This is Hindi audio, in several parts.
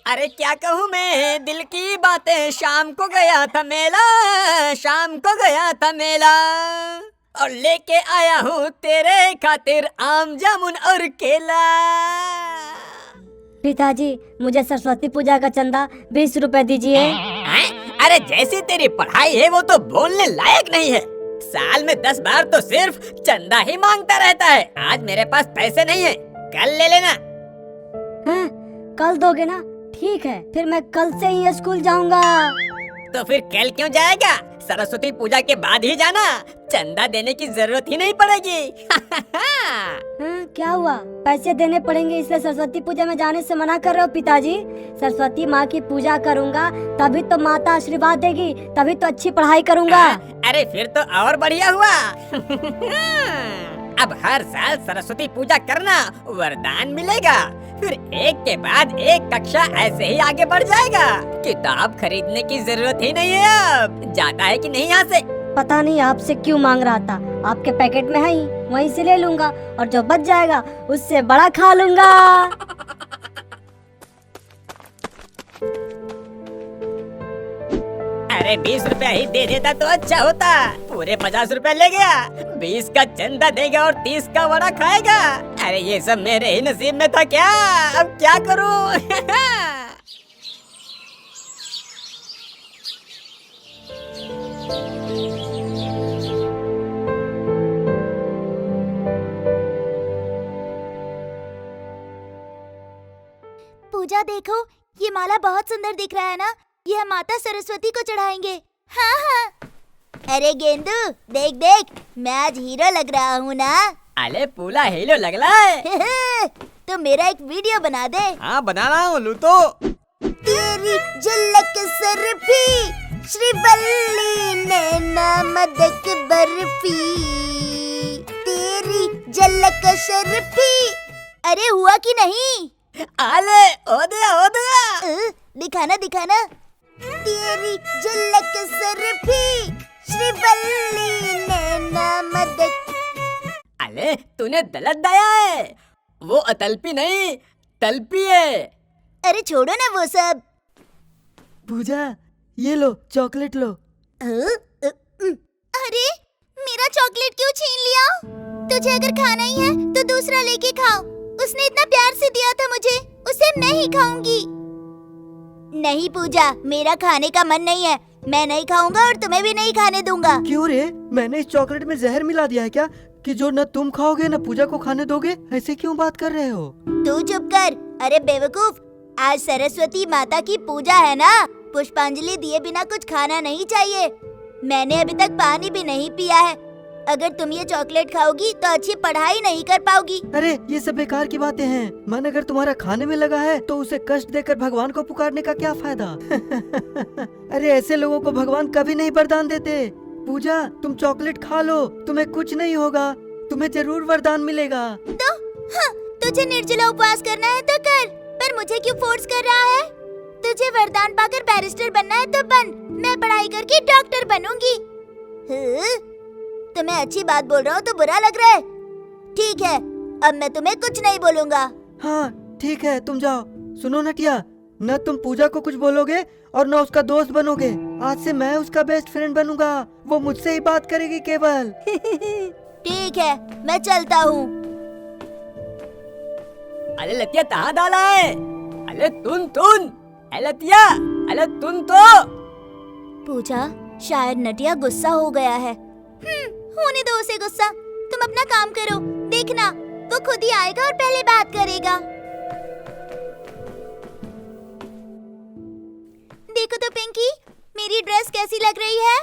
अरे क्या कहूँ मैं दिल की बातें, शाम को गया था मेला, शाम को गया था मेला, और लेके आया हूँ तेरे खातिर आम जामुन और केला। पिताजी, मुझे सरस्वती पूजा का चंदा 20 रुपए दीजिए। अरे जैसी तेरी पढ़ाई है वो तो बोलने लायक नहीं है। साल में 10 बार तो सिर्फ चंदा ही मांगता रहता है। आज मेरे पास पैसे नहीं है, कल ले लेना। हैं? कल दोगे ना? ठीक है, फिर मैं कल से ही स्कूल जाऊंगा। तो फिर कल क्यों जाएगा? सरस्वती पूजा के बाद ही जाना, चंदा देने की जरूरत ही नहीं पड़ेगी। हैं? क्या हुआ? पैसे देने पड़ेंगे इसलिए सरस्वती पूजा में जाने से मना कर रहे हो पिताजी? सरस्वती माँ की पूजा करूंगा तभी तो माता आशीर्वाद देगी, तभी तो अच्छी पढ़ाई करूंगा। अरे फिर तो और बढ़िया हुआ। अब हर साल सरस्वती पूजा करना, वरदान मिलेगा। फिर एक के बाद एक कक्षा ऐसे ही आगे बढ़ जाएगा। किताब खरीदने की जरूरत ही नहीं है। अब जाता है कि नहीं यहाँ से? पता नहीं आपसे क्यों मांग रहा था, आपके पैकेट में है ही, वहीं से ले लूंगा और जो बच जाएगा उससे बड़ा खा लूंगा। अरे 20 रुपया ही दे देता तो अच्छा होता। पूरे 50 रुपया ले गया। 20 का चंदा देगा और 30 का वड़ा खाएगा। अरे ये सब मेरे ही नसीब में था क्या? अब क्या करूं? पूजा देखो, ये माला बहुत सुंदर दिख रहा है ना? ये हम माता सरस्वती को चढ़ाएंगे। हाँ हाँ। अरे गेंदू, देख देख, मैं आज हीरो लग रहा हूँ ना? अरे पूरा हीरो लग रहा है। तो मेरा एक वीडियो बना दे। हाँ बना रहा हूँ, लू तो। तेरी झलक सरफी, श्रीवल्ली नैना मदक बर्फी, तेरी झलक शर्फी। अरे हुआ कि नहीं? आले हो गया। दिखाना दिखाना। तेरी झलक सरफी, श्रीवल्ली नैना मदक। अरे तूने गलत दया है, वो अतल्पी नहीं तल्पी है। अरे छोड़ो ना वो सब। पूजा, ये लो चॉकलेट लो। अरे मेरा चॉकलेट क्यों छीन लिया? तुझे अगर खाना ही है तो दूसरा लेके खाओ। उसने इतना प्यार से दिया था मुझे, उसे मैं ही खाऊंगी। नहीं पूजा, मेरा खाने का मन नहीं है। मैं नहीं खाऊंगा और तुम्हें भी नहीं खाने दूंगा। क्यों रे? मैंने इस चॉकलेट में जहर मिला दिया है क्या, कि जो न तुम खाओगे न पूजा को खाने दोगे? ऐसे क्यों बात कर रहे हो? तू चुप कर। अरे बेवकूफ, आज सरस्वती माता की पूजा है ना, पुष्पांजलि दिए बिना कुछ खाना नहीं चाहिए। मैंने अभी तक पानी भी नहीं पिया है। अगर तुम ये चॉकलेट खाओगी तो अच्छी पढ़ाई नहीं कर पाओगी। अरे ये सब बेकार की बातें हैं। मन अगर तुम्हारा खाने में लगा है तो उसे कष्ट देकर भगवान को पुकारने का क्या फायदा? अरे ऐसे लोगों को भगवान कभी नहीं वरदान देते। पूजा, तुम चॉकलेट खा लो, तुम्हें कुछ नहीं होगा, तुम्हें जरूर वरदान मिलेगा। तो हाँ, तुझे निर्जला उपवास करना है तो कर, पर मुझे क्यों फोर्स कर रहा है? तुझे वरदान पाकर बैरिस्टर बनना है तो बन, मैं पढ़ाई करके डॉक्टर बनूंगी। तुम्हें अच्छी बात बोल रहा हूँ तो बुरा लग रहा है? ठीक है, अब मैं तुम्हें कुछ नहीं बोलूँगा। हाँ ठीक है, तुम जाओ। सुनो नटिया, न तुम पूजा को कुछ बोलोगे और न उसका दोस्त बनोगे। आज से मैं उसका बेस्ट फ्रेंड बनूंगा, वो मुझसे ही बात करेगी केवल। ठीक है, मैं चलता हूँ। अरे लतिया कहाँ डाला है? अरे तुन अरे लतिया, अरे तुन तो। पूजा, शायद नटिया गुस्सा हो गया है। होने दो उसे गुस्सा। तुम अपना काम करो, देखना वो खुद ही आएगा और पहले बात करेगा। देखो तो पिंकी, मेरी ड्रेस कैसी लग रही है?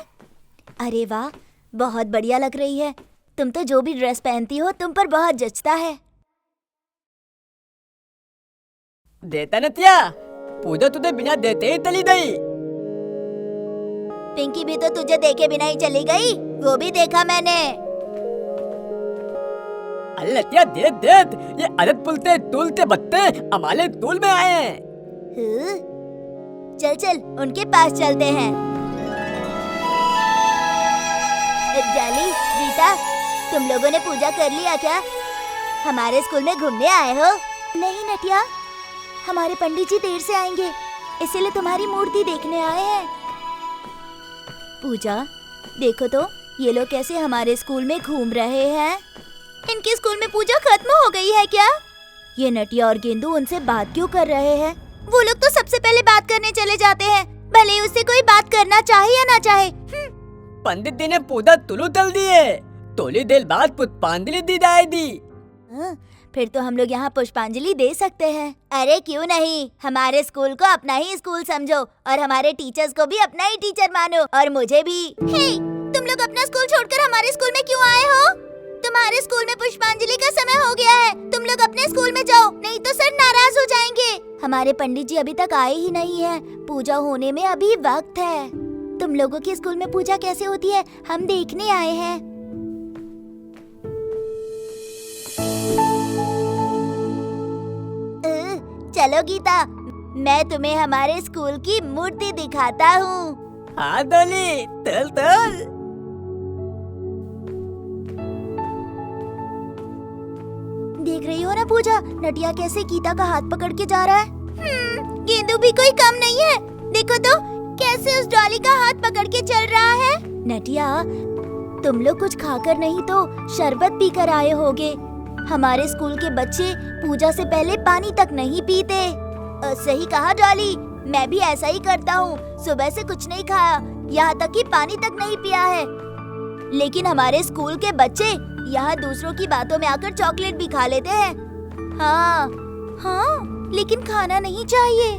अरे वाह, बहुत बढ़िया लग रही है। तुम तो जो भी ड्रेस पहनती हो तुम पर बहुत जचता है। देता नतिया, पूजा तुझे बिना देते ही चली गई। पिंकी भी तो तुझे देखे बिना ही चली गई, वो भी देखा मैंने। अरे लतिया देख, ये अदत पुलते तुलते बत्ते अमाले तूल में आए हैं। चल चल, उनके पास चलते हैं। जाली, रीता, तुम लोगों ने पूजा कर लिया क्या? हमारे स्कूल में घूमने आए हो? नहीं नटिया, हमारे पंडित जी देर से आएंगे, इसीलिए तुम्हारी मूर्ति देखने आए हैं। पूजा, देखो तो ये लोग कैसे हमारे स्कूल में घूम रहे हैं। इनके स्कूल में पूजा खत्म हो गई है क्या? ये नटिया और गेंदू उनसे बात क्यों कर रहे हैं? वो लोग तो सबसे पहले बात करने चले जाते हैं, भले ही उससे कोई बात करना चाहे या ना चाहे। पंडित जी ने पूजा तुलु तल दिए, तोली देर बाद पुष्पांजलि दी जाएगी। फिर तो हम लोग यहाँ पुष्पांजलि दे सकते हैं। अरे क्यों नहीं, हमारे स्कूल को अपना ही स्कूल समझो और हमारे टीचर्स को भी अपना ही टीचर मानो, और मुझे भी। हे, तुम लोग अपना स्कूल छोड़कर हमारे स्कूल में क्यों आए हो? तुम्हारे स्कूल में पुष्पांजलि का समय हो गया है, तुम लोग अपने स्कूल में जाओ, नहीं तो सर नाराज हो जाएंगे। हमारे पंडित जी अभी तक आए ही नहीं हैं, पूजा होने में अभी वक्त है। तुम लोगों के स्कूल में पूजा कैसे होती है, हम देखने आए हैं। चलो गीता, मैं तुम्हें हमारे स्कूल की मूर्ति दिखाता हूँ। हाँ डोली, तल तल। देख रही हो ना पूजा, नटिया कैसे गीता का हाथ पकड़ के जा रहा है। गेंदू भी कोई कम नहीं है, देखो तो कैसे उस डॉली का हाथ पकड़ के चल रहा है। नटिया, तुम लोग कुछ खाकर नहीं तो शरबत पीकर आए होगे। हमारे स्कूल के बच्चे पूजा से पहले पानी तक नहीं पीते। सही कहा डॉली, मैं भी ऐसा ही करता हूँ, सुबह से कुछ नहीं खाया, यहाँ तक कि पानी तक नहीं पिया है। लेकिन हमारे स्कूल के बच्चे यहाँ दूसरों की बातों में आकर चॉकलेट भी खा लेते हैं। हाँ, लेकिन खाना नहीं चाहिए।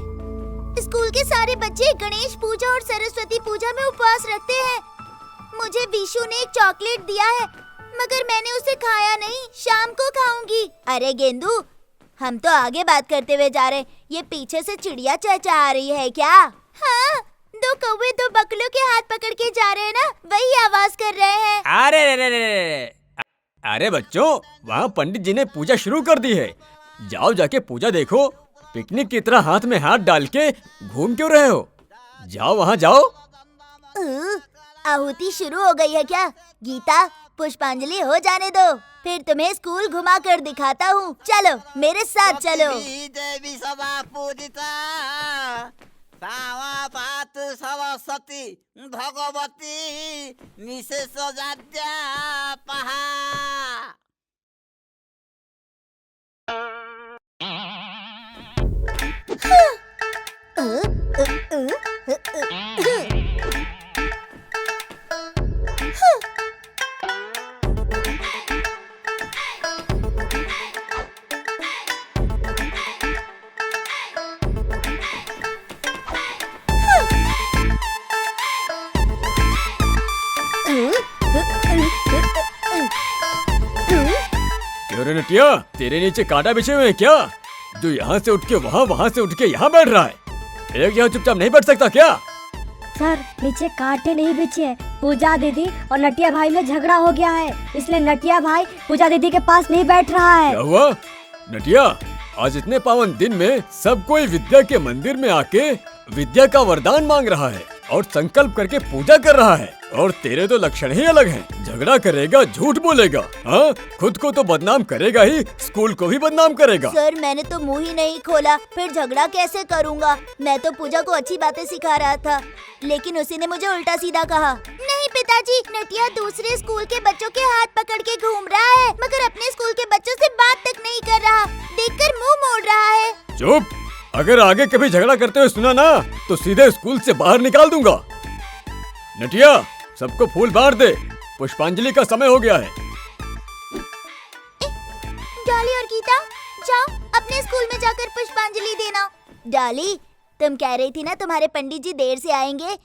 स्कूल के सारे बच्चे गणेश पूजा और सरस्वती पूजा में उपवास रखते हैं। मुझे विशु ने एक चॉकलेट दिया है, मगर मैंने उसे खाया नहीं, शाम को खाऊंगी। अरे गेंदू, हम तो आगे बात करते हुए जा रहे, ये पीछे से चिड़िया चहचहा रही है क्या? हाँ, दो कौवे दो बकलों के हाथ पकड़ के जा रहे हैं ना, वही आवाज कर रहे हैं। अरे बच्चों, वहाँ पंडित जी ने पूजा शुरू कर दी है, जाओ जाके पूजा देखो। पिकनिक की तरह हाथ में हाथ डाल के घूम क्यों रहे हो? जाओ वहाँ जाओ। आहुति शुरू हो गई है क्या? गीता, पुष्पांजलि हो जाने दो, फिर तुम्हें स्कूल घुमा कर दिखाता हूँ। चलो मेरे साथ चलो। देवी सदा पूजिता सावा पात सरस्वती भगवती निशेष जाद्या पहा। क्यों रे नटिया, तेरे नीचे कांटा बिछे हुए हैं क्या? जो यहाँ से उठ के वहाँ, वहाँ से उठ के यहाँ बैठ रहा है, एक यहाँ चुपचाप नहीं बैठ सकता क्या? सर, नीचे कांटे नहीं बिछे, पूजा दीदी और नटिया भाई में झगड़ा हो गया है, इसलिए नटिया भाई पूजा दीदी के पास नहीं बैठ रहा है। क्या हुआ नटिया? आज इतने पावन दिन में सब कोई विद्या के मंदिर में आके विद्या का वरदान मांग रहा है और संकल्प करके पूजा कर रहा है, और तेरे तो लक्षण ही अलग हैं। झगड़ा करेगा, झूठ बोलेगा, हाँ, खुद को तो बदनाम करेगा ही, स्कूल को भी बदनाम करेगा। सर, मैंने तो मुंह ही नहीं खोला, फिर झगड़ा कैसे करूँगा? मैं तो पूजा को अच्छी बातें सिखा रहा था, लेकिन उसी ने मुझे उल्टा सीधा कहा। नहीं पिताजी, नटिया दूसरे स्कूल के बच्चों के हाथ पकड़ के घूम रहा है, मगर अपने स्कूल के बच्चों से बात तक नहीं कर रहा, देखकर मुँह मोड़ रहा है। चुप! अगर आगे कभी झगड़ा करते हुए सुना ना, तो सीधे स्कूल से बाहर निकाल दूंगा। नटिया, सबको फूल बांट दे, पुष्पांजलि का समय हो गया है। डाली और गीता, जाओ अपने स्कूल में जाकर पुष्पांजलि देना। डाली, तुम कह रही थी ना तुम्हारे पंडित जी देर से आएंगे,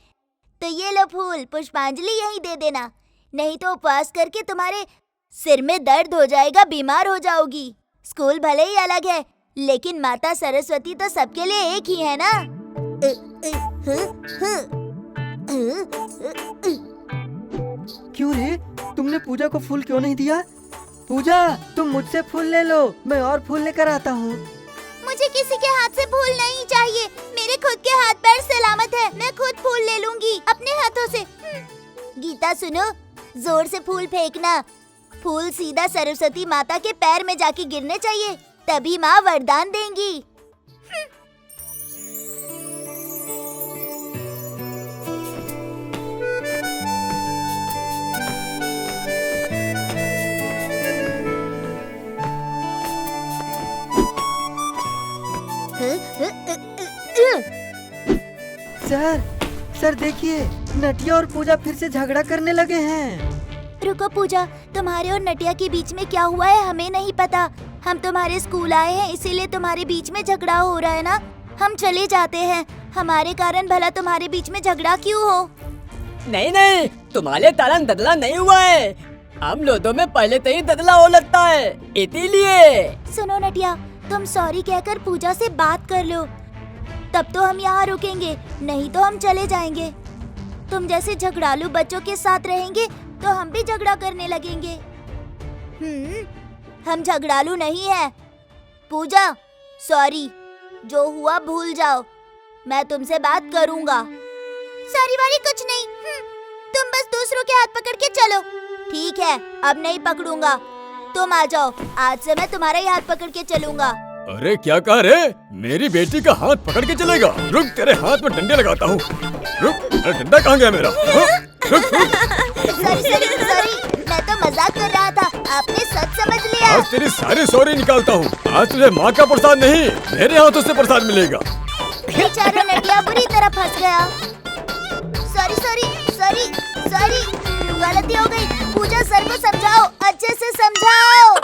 तो ये लो फूल, पुष्पांजलि यहीं दे देना, नहीं तो उपवास करके तुम्हारे सिर में दर्द हो जाएगा, बीमार हो जाओगी। स्कूल भले ही अलग है, लेकिन माता सरस्वती तो सबके लिए एक ही है ना। क्यों रे, तुमने पूजा को फूल क्यों नहीं दिया? पूजा, तुम मुझसे फूल ले लो, मैं और फूल लेकर आता हूँ। मुझे किसी के हाथ से फूल नहीं चाहिए, मेरे खुद के हाथ पैर सलामत है, मैं खुद फूल ले लूंगी अपने हाथों से। गीता सुनो, जोर से फूल फेंकना, फूल सीधा सरस्वती माता के पैर में जाके गिरने चाहिए, तभी माँ वरदान देंगी। सर देखिए, नटिया और पूजा फिर से झगड़ा करने लगे हैं। रुको पूजा, तुम्हारे और नटिया के बीच में क्या हुआ है हमें नहीं पता। हम तुम्हारे स्कूल आए हैं इसीलिए तुम्हारे बीच में झगड़ा हो रहा है ना। हम चले जाते हैं, हमारे कारण भला तुम्हारे बीच में झगड़ा क्यों हो। नहीं, तुम्हारे कारण ददला नहीं हुआ है। हम लोगों में पहले से ही ददला हो लगता है, इसीलिए। सुनो नटिया, तुम सॉरी कहकर पूजा से बात कर लो, तब तो हम यहाँ रुकेंगे, नहीं तो हम चले जाएंगे। तुम जैसे झगड़ालू बच्चों के साथ रहेंगे तो हम भी झगड़ा करने लगेंगे। हम झगड़ालू नहीं है। पूजा सॉरी, जो हुआ भूल जाओ, मैं तुमसे बात करूँगा। सॉरी वाली कुछ नहीं, तुम बस दूसरों के हाथ पकड़ के चलो। ठीक है, अब नहीं पकड़ूंगा, तुम आ जाओ, आज से मैं तुम्हारा ही हाथ पकड़ के चलूंगा। अरे क्या कह रहे? मेरी बेटी का हाथ पकड़ के चलेगा? रुक, तेरे हाथ में डंडे लगाता हूँ। रुक, अरे डंडा कहाँ गया मेरा? रुक। सॉरी, मैं तो मजाक कर रहा था, आपने सच समझ लिया। आज तेरी सारी सॉरी निकालता हूँ। आज तुझे माँ का प्रसाद नहीं, मेरे हाथों से प्रसाद मिलेगा। बेचारा नटिया बुरी तरह फंस गया। सॉरी, गलती हो गई। पूजा सर को समझाओ, अच्छे से समझाओ।